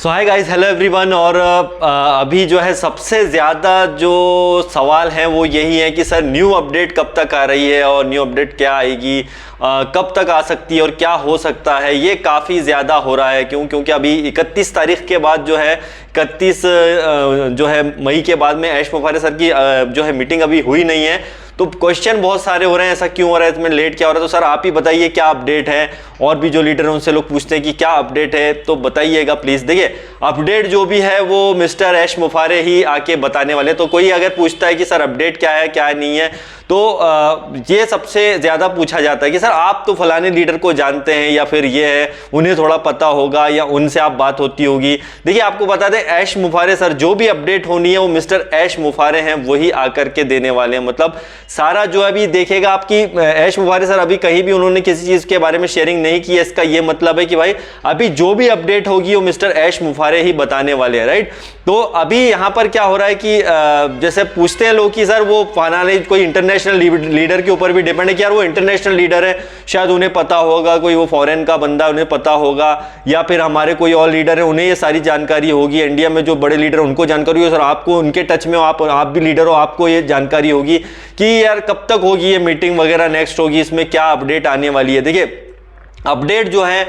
सो hi guys, hello everyone. और अभी जो है सबसे ज़्यादा जो सवाल है वो यही है कि सर न्यू अपडेट कब तक आ रही है और न्यू अपडेट क्या आएगी, कब तक आ सकती है और क्या हो सकता है। ये काफ़ी ज़्यादा हो रहा है। क्योंकि अभी 31 तारीख के बाद जो है 31 जो है मई के बाद में ऐश मुफारे सर की जो है मीटिंग अभी हुई नहीं है। तो क्वेश्चन बहुत सारे हो रहे हैं, ऐसा क्यों हो रहा है, इसमें लेट क्या हो रहा है। तो सर आप ही बताइए क्या अपडेट है। और भी जो लीडर हैं उनसे लोग पूछते हैं कि क्या अपडेट है, तो बताइएगा प्लीज़। देखिए अपडेट जो भी है वो मिस्टर ऐश मुफारे ही आके बताने वाले। तो कोई अगर पूछता है कि सर अपडेट क्या है क्या नहीं है, तो ये सबसे ज़्यादा पूछा जाता है कि सर आप तो फलाने लीडर को जानते हैं या फिर ये है उन्हें थोड़ा पता होगा या उनसे आप बात होती होगी। देखिए आपको बता दें, ऐश मुफारे सर जो भी अपडेट होनी है वो मिस्टर ऐश मुफारे हैं वही आकर के देने वाले हैं। मतलब सारा जो अभी देखेगा आपकी ऐश मुफारे सर अभी कहीं भी उन्होंने किसी चीज़ के बारे में शेयरिंग नहीं की है। इसका ये मतलब है कि भाई अभी जो भी अपडेट होगी वो मिस्टर ऐश मुफारे ही बताने वाले हैं, राइट। तो अभी यहाँ पर क्या हो रहा है कि जैसे पूछते हैं लोग कि सर वो फलाने कोई इंटरनेशनल लीडर के ऊपर भी डिपेंड है कि यार वो इंटरनेशनल लीडर है, शायद उन्हें पता होगा, कोई वो फॉरेन का बंदा उन्हें पता होगा, या फिर हमारे कोई और लीडर है उन्हें ये सारी जानकारी होगी। इंडिया में जो बड़े लीडर उनको जानकारी होगी, सर आपको उनके टच में हो, आप भी लीडर हो, आपको ये जानकारी होगी कि यार कब तक होगी ये मीटिंग वगैरह, नेक्स्ट होगी, इसमें क्या अपडेट आने वाली है। देखिए अपडेट जो है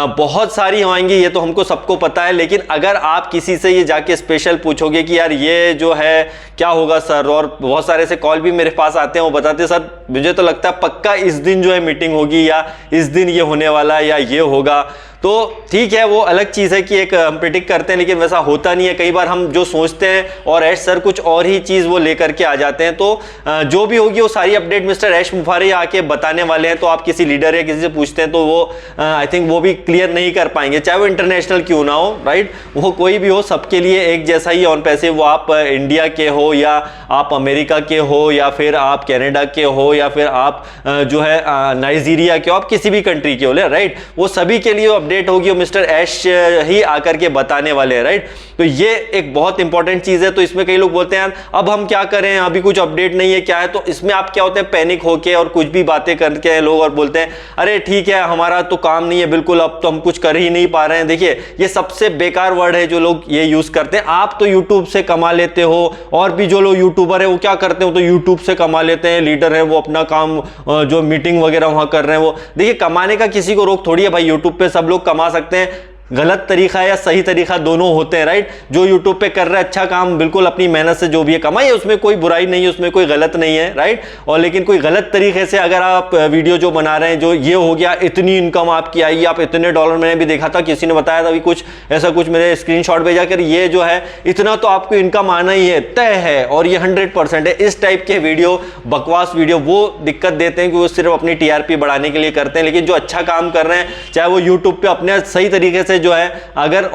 बहुत सारी होंगी, ये तो हमको सबको पता है। लेकिन अगर आप किसी से ये जाके स्पेशल पूछोगे कि यार ये जो है क्या होगा सर, और बहुत सारे से कॉल भी मेरे पास आते हैं, वो बताते हैं सर मुझे तो लगता है पक्का इस दिन जो है मीटिंग होगी या इस दिन ये होने वाला है या ये होगा। तो ठीक है, वो अलग चीज़ है कि एक हम प्रिडिक्ट करते हैं, लेकिन वैसा होता नहीं है। कई बार हम जो सोचते हैं और ऐश सर कुछ और ही चीज़ वो लेकर के आ जाते हैं। तो जो भी होगी वो सारी अपडेट मिस्टर ऐश मुफारे आके बताने वाले हैं। तो आप किसी लीडर या किसी से पूछते हैं तो वो आई थिंक वो भी क्लियर नहीं कर पाएंगे, चाहे वो इंटरनेशनल क्यों ना हो, राइट। वो कोई भी हो, सबके लिए एक जैसा ही ऑन पैसिव, वो आप इंडिया के हो या आप अमेरिका के हो या फिर आप कनाडा के हो या फिर आप जो है नाइजीरिया के हो, आप किसी भी कंट्री के हो, राइट। वो सभी के लिए अपडेट होगी वो मिस्टर ऐश ही आकर के बताने वाले हैं, राइट। तो ये एक बहुत इंपॉर्टेंट चीज है। तो इसमें कई लोग बोलते हैं अब हम क्या करें, अभी कुछ अपडेट नहीं है, क्या है। तो इसमें आप क्या होते हैं, पैनिक होके और कुछ भी बातें करके लोग और बोलते हैं अरे ठीक है हमारा तो काम नहीं है बिल्कुल, अब तो हम कुछ कर ही नहीं पा रहे हैं। देखिए ये सबसे बेकार वर्ड है जो लोग ये यूज करते हैं। आप तो यूट्यूब से कमा लेते हो, और भी जो लोग यूट्यूबर है वो क्या करते हो, तो यूट्यूब से कमा लेते हैं। लीडर है वो अपना काम जो मीटिंग वगैरह वहां कर रहे हैं, वो देखिए कमाने का किसी को रोक थोड़ी है भाई। यूट्यूब पे सब लोग कमा सकते हैं, गलत तरीका या सही तरीका दोनों होते हैं, राइट। जो यूट्यूब पे कर रहा है अच्छा काम, बिल्कुल अपनी मेहनत से जो भी है कमाई है, उसमें कोई बुराई नहीं है, उसमें कोई गलत नहीं है, राइट। और लेकिन कोई गलत तरीके से अगर आप वीडियो जो बना रहे हैं, जो ये हो गया इतनी इनकम आपकी आई, आप इतने डॉलर, मैंने भी देखा था किसी ने बताया था अभी कुछ ऐसा, कुछ मेरे स्क्रीनशॉट भेजा कर, ये जो है इतना तो आपको इनकम आना ही है, तय है और ये 100% है। इस टाइप के वीडियो, बकवास वीडियो, वो दिक्कत देते हैं कि वो सिर्फ अपनी टीआरपी बढ़ाने के लिए करते हैं। लेकिन जो अच्छा काम कर रहे हैं, चाहे वो यूट्यूब पे अपने सही तरीके से जो है, अगर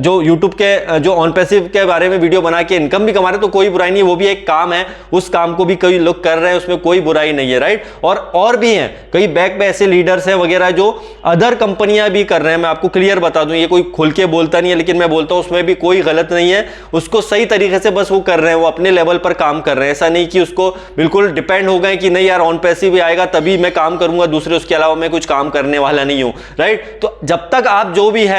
जो YouTube के जो ऑन पैसिव के बारे में वीडियो बना के इनकम भी कमा रहे हैं तो कोई बुराई नहीं है, वो भी एक काम है, उस काम को भी कई लोग कर रहे हैं, उसमें कोई बुराई नहीं है, राइट। और भी हैं कई बैक पे ऐसे लीडर्स हैं वगैरह जो अदर कंपनियां भी कर रहे हैं। मैं आपको क्लियर बता दूं, ये कोई खुल के बोलता नहीं है, लेकिन मैं बोलता हूं उसमें भी कोई गलत नहीं है। उसको सही तरीके से बस वो कर रहे हैं, वो अपने लेवल पर काम कर रहे हैं। ऐसा नहीं कि उसको बिल्कुल डिपेंड हो गए कि नहीं यार ऑन पैसिव आएगा तभी मैं काम करूंगा, दूसरे उसके अलावा मैं कुछ काम करने वाला नहीं हूं, राइट। तो जब तक आप जो भी है,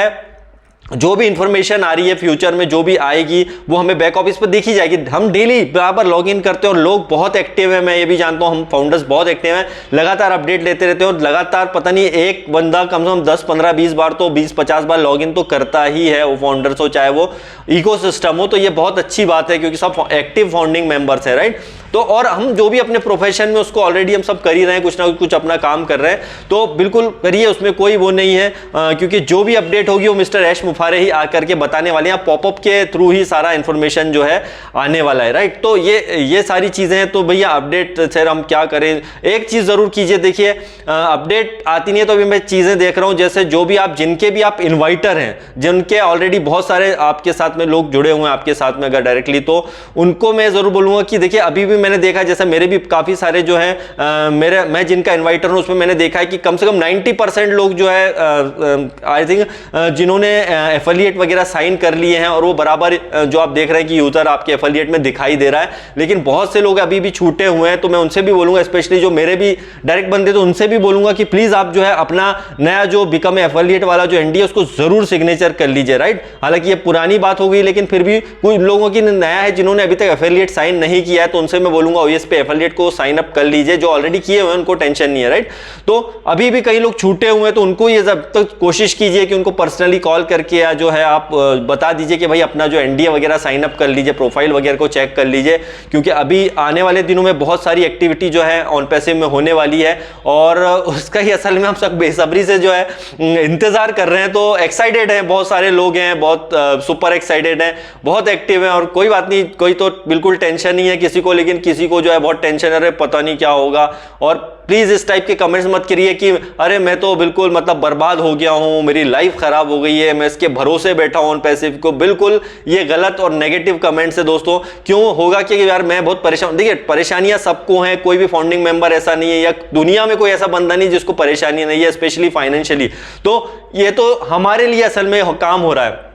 जो भी इंफॉर्मेशन आ रही है फ्यूचर में जो भी आएगी वो हमें बैक ऑफिस पर देखी जाएगी। हम डेली बराबर लॉग इन करते हैं और लोग बहुत एक्टिव है, मैं ये भी जानता हूं, हम फाउंडर्स बहुत एक्टिव हैं, लगातार अपडेट लेते रहते हैं और लगातार पता नहीं एक बंदा कम से कम 10 15 20 बार तो 20-50 बार लॉग इन तो करता ही है, वो फाउंडर्स हो चाहे वो इकोसिस्टम हो। तो ये बहुत अच्छी बात है क्योंकि सब एक्टिव फाउंडिंग मेंबर्स है, राइट। तो और हम जो भी अपने प्रोफेशन में उसको ऑलरेडी हम सब कर ही रहे हैं, कुछ ना कुछ अपना काम कर रहे हैं, तो बिल्कुल करिए, उसमें कोई वो नहीं है। क्योंकि जो भी अपडेट होगी वो मिस्टर ऐश मुफारे ही आकर के बताने वाले हैं। पॉपअप के थ्रू ही सारा इंफॉर्मेशन जो है आने वाला है, राइट। तो ये सारी चीजें हैं। तो भैया अपडेट सर हम क्या करें, एक चीज जरूर कीजिए। देखिए अपडेट आती नहीं है तो अभी मैं चीजें देख रहा हूं, जैसे जो भी आप जिनके भी आप इन्वाइटर हैं, जिनके ऑलरेडी बहुत सारे आपके साथ में लोग जुड़े हुए हैं आपके साथ में अगर डायरेक्टली, तो उनको मैं जरूर बोलूंगा कि देखिए अभी भी मैंने देखा, जैसे मेरे भी काफ़ी सारे जो है मैं जिनका इन्वाइटर हूँ उसमें मैंने देखा है कि कम से कम 90% लोग जो है आई थिंक जिन्होंने एफिलिएट वगैरह साइन कर लिए हैं, और वो बराबर जो आप देख रहे हैं कि यूज़र आपके एफिलिएट में दिखाई दे रहा है। लेकिन बहुत से लोग अभी भी छूटे हुए हैं, तो मैं उनसे भी बोलूँगा, स्पेशली जो मेरे भी डायरेक्ट बंदे, तो उनसे भी बोलूँगा कि प्लीज़ आप जो है अपना नया जो बिकम एफिलिएट वाला जो एनडीए उसको ज़रूर सिग्नेचर कर लीजिए, राइट। हालांकि ये पुरानी बात हो गई, लेकिन फिर भी कुछ लोगों की नया है जिन्होंने अभी तक एफिलिएट साइन नहीं किया है, तो उनसे मैं बोलूंगा ओएस पे एफिलिएट को साइन अप कर लीजिए। जो ऑलरेडी किए हुए हैं उनको टेंशन नहीं है, राइट। तो अभी भी कई लोग छूटे हुए हैं, तो उनको ये जब तक कोशिश कीजिए कि उनको पर्सनली कॉल करके या जो है आप बता दीजिए कि भाई अपना जो एनडीए वगैरह साइन अप कर लीजिए, प्रोफाइल वगैरह को चेक कर लीजिए, क्योंकि अभी आने वाले दिनों में बहुत सारी एक्टिविटी जो है ऑन पैसिव में होने वाली है, और उसका ही असल में हम सब बेसब्री से जो है इंतजार कर रहे हैं। तो एक्साइटेड हैं, बहुत सारे लोग हैं, बहुत सुपर एक्साइटेड हैं, बहुत एक्टिव हैं, और कोई बात नहीं, कोई तो बिल्कुल टेंशन नहीं है किसी को, लेकिन किसी को जो है बहुत टेंशन है, अरे पता नहीं क्या होगा। और प्लीज इस टाइप के कमेंट्स मत करिए कि अरे मैं तो बिल्कुल मतलब बर्बाद हो गया हूं, मेरी लाइफ खराब हो गई है, मैं इसके भरोसे बैठा हूं ऑन पैसिव को। बिल्कुल ये गलत और नेगेटिव कमेंट्स है दोस्तों। क्यों होगा कि यार मैं बहुत परेशान, देखिए परेशानियां सबको हैं, कोई भी फाउंडिंग मेंबर ऐसा नहीं है, या दुनिया में कोई ऐसा बंदा नहीं जिसको परेशानी नहीं है, स्पेशली फाइनेंशियली। तो ये तो हमारे लिए असल में काम हो रहा है,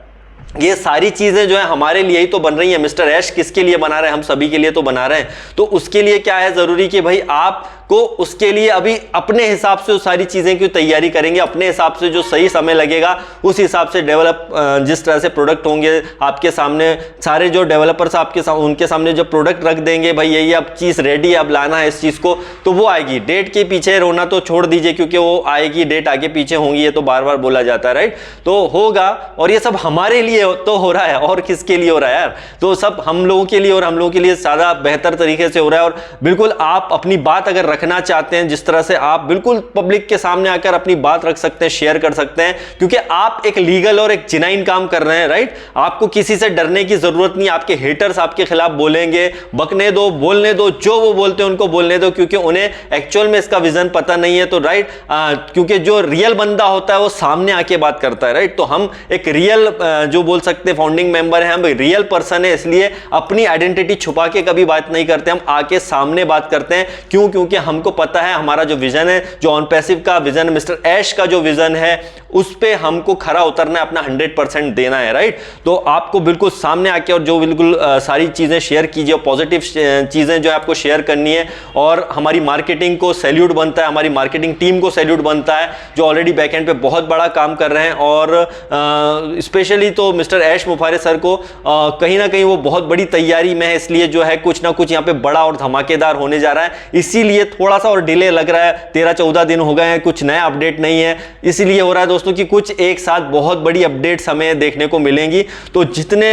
ये सारी चीजें जो है हमारे लिए ही तो बन रही हैं। मिस्टर ऐश किसके लिए बना रहे हैं? हम सभी के लिए तो बना रहे हैं। तो उसके लिए क्या है जरूरी कि भाई आपको उसके लिए अभी अपने हिसाब से उस सारी चीजें की तैयारी करेंगे, अपने हिसाब से जो सही समय लगेगा उस हिसाब से डेवलप, जिस तरह से प्रोडक्ट होंगे आपके सामने, सारे जो डेवलपर्स आपके उनके सामने जो प्रोडक्ट रख देंगे, भाई यही अब चीज रेडी, अब लाना है इस चीज को, तो वो आएगी। डेट के पीछे रोना तो छोड़ दीजिए, क्योंकि वो आएगी, डेट आगे पीछे होंगी, ये तो बार बार बोला जाता है, राइट। तो होगा, और ये सब हमारे लिए तो हो रहा है, और किसके लिए हो रहा है यार? तो सब हम लोगों के लिए, और हम लोगों के लिए ज्यादा बेहतर तरीके से हो रहा है। और बिल्कुल आप अपनी बात अगर रखना चाहते हैं, जिस तरह से आप बिल्कुल पब्लिक के सामने आकर अपनी बात रख सकते हैं, शेयर कर सकते हैं, क्योंकि आप एक लीगल और एक जेन्युइन काम कर रहे हैं, राइट। आपको किसी से डरने की जरूरत नहीं। आपके हेटर्स आपके खिलाफ बोलेंगे, बकने दो, बोलने दो, जो वो बोलते हैं उनको बोलने दो, क्योंकि उन्हें एक्चुअल में इसका विजन पता नहीं है। तो राइट, क्योंकि जो रियल बंदा होता है वो सामने आके बात करता है, राइट। तो हम एक रियल जो बोल सकते फाउंडिंग मेंबर है, हम रियल पर्सन है, इसलिए अपनी आइडेंटिटी छुपा के कभी बात नहीं करते, हम आके सामने बात करते हैं। क्यों? क्योंकि हमको पता है हमारा जो विजन है, जो ऑन पैसिव का विजन, मिस्टर ऐश का जो विजन है, उस पे हमको खरा उतरना है, अपना 100% देना है, राइट। तो आपको बिल्कुल सामने आके और जो बिल्कुल सारी चीजें शेयर कीजिए, पॉजिटिव चीजें जो है आपको शेयर करनी है। और हमारी मार्केटिंग को सैल्यूट बनता है, हमारी मार्केटिंग टीम को सैल्यूट बनता है, जो ऑलरेडी बैकएंड पे बहुत बड़ा काम कर रहे हैं। और स्पेशली तो मिस्टर ऐश मुफारे सर को कहीं ना कहीं वो बहुत बड़ी तैयारी में है, इसलिए जो है कुछ ना कुछ यहाँ पे बड़ा और धमाकेदार होने जा रहा है। इसीलिए थोड़ा सा और डिले लग रहा है, 13-14 दिन हो गए हैं, कुछ नया अपडेट नहीं है, इसीलिए हो रहा है दोस्तों कि कुछ एक साथ बहुत बड़ी अपडेट्स हमें देखने को मिलेंगी। तो जितने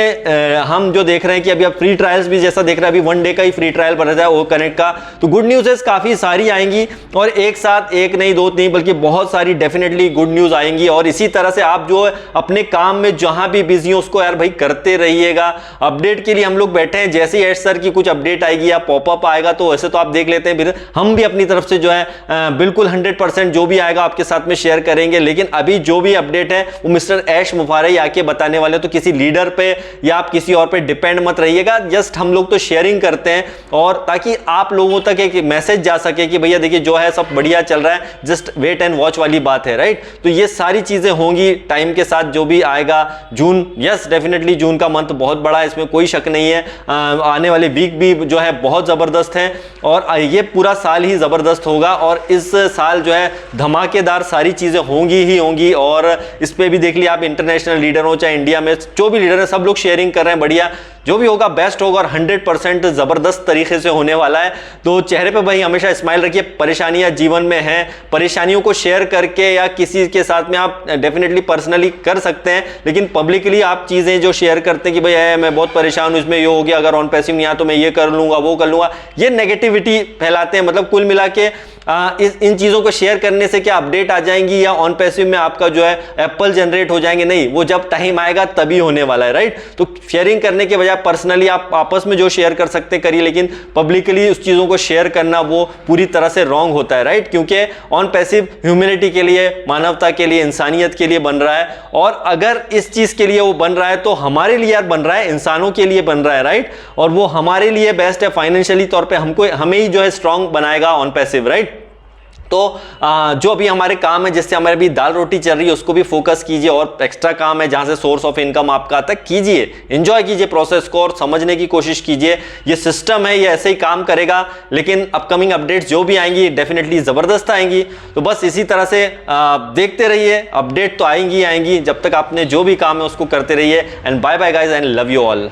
हम जो देख रहे हैं कि अभी आप फ्री ट्रायल्स भी जैसा देख रहे हैं, अभी 1 डे का ही फ्री ट्रायल बन रहा है वो कनेक्ट का, तो गुड न्यूज काफी सारी आएंगी, और एक साथ एक नहीं, दो नहीं, बल्कि बहुत सारी डेफिनेटली गुड न्यूज आएंगी। और इसी तरह से आप जो अपने काम में जहां भी बिजी हो उसको यार भाई करते रहिएगा। अपडेट के लिए हम लोग बैठे हैं, जैसे ही एश सर की कुछ अपडेट आएगी या पॉपअप आएगा तो वैसे तो आप देख लेते हैं, हम भी अपनी तरफ से जो है बिल्कुल 100% जो भी आएगा आपके साथ में शेयर करेंगे। लेकिन अभी जो भी अपडेट है वो मिस्टर ऐश मुफारे ही आके बताने वाले, तो किसी लीडर पे या आप किसी और पे डिपेंड मत रहिएगा। जस्ट हम लोग तो शेयरिंग करते हैं, और ताकि आप लोगों तक एक मैसेज जा सके कि भैया देखिए जो है सब बढ़िया चल रहा है, जस्ट वेट एंड वॉच वाली बात है, राइट। तो ये सारी चीजें होंगी टाइम के साथ, जो भी आएगा। जून, यस डेफिनेटली जून का मंथ बहुत बड़ा है, इसमें कोई शक नहीं है। आने वाले वीक भी जो है बहुत जबरदस्त है, और ये पूरा साल ही जबरदस्त होगा, और इस साल जो है धमाकेदार सारी चीजें होंगी ही होंगी। और इस पे भी देख लिया आप, इंटरनेशनल लीडर हो चाहे इंडिया में जो भी लीडर है, सब लोग शेयरिंग कर रहे हैं, बढ़िया जो भी होगा बेस्ट होगा, और 100% जबरदस्त तरीके से होने वाला है। तो चेहरे पे भाई हमेशा स्माइल रखिए। परेशानियां जीवन में हैं, परेशानियों को शेयर करके या किसी के साथ में आप डेफिनेटली पर्सनली कर सकते हैं, लेकिन पब्लिकली आप चीजें जो शेयर करते हैं कि भाई मैं बहुत परेशान हूं, इसमें ये हो गया, अगर ऑन पैसिव नहीं आया तो मैं ये कर लूंगा, वो कर लूंगा, ये नेगेटिविटी फैलाते हैं। मतलब कुल मिला के इन चीज़ों को शेयर करने से क्या अपडेट आ जाएंगी या ऑन पैसिव में आपका जो है एप्पल जनरेट हो जाएंगे? नहीं, वो जब टाइम आएगा तभी होने वाला है, राइट? तो शेयरिंग करने के बजाय पर्सनली आप आपस में जो शेयर कर सकते करिए, लेकिन पब्लिकली उस चीज़ों को शेयर करना वो पूरी तरह से रॉन्ग होता है, राइट? क्योंकि ऑन पैसिव ह्यूमैनिटी के लिए, मानवता के लिए, इंसानियत के लिए बन रहा है, और अगर इस चीज़ के लिए वो बन रहा है तो हमारे लिए यार बन रहा है, इंसानों के लिए बन रहा है, राइट? और वो हमारे लिए बेस्ट है, फाइनेंशियली तौर पे हमें ही जो है स्ट्रांग बनाएगा ऑन पैसिव, राइट? तो जो अभी हमारे काम है, जिससे हमारे अभी दाल रोटी चल रही है, उसको भी फोकस कीजिए, और एक्स्ट्रा काम है जहां से सोर्स ऑफ इनकम आपका आता है, कीजिए, एंजॉय कीजिए प्रोसेस को और समझने की कोशिश कीजिए। ये सिस्टम है, ये ऐसे ही काम करेगा, लेकिन अपकमिंग अपडेट्स जो भी आएंगी डेफिनेटली जबरदस्त आएंगी। तो बस इसी तरह से देखते रहिए, अपडेट तो आएंगी। जब तक आपने जो भी काम है उसको करते रहिए। And bye bye guys, and love you all.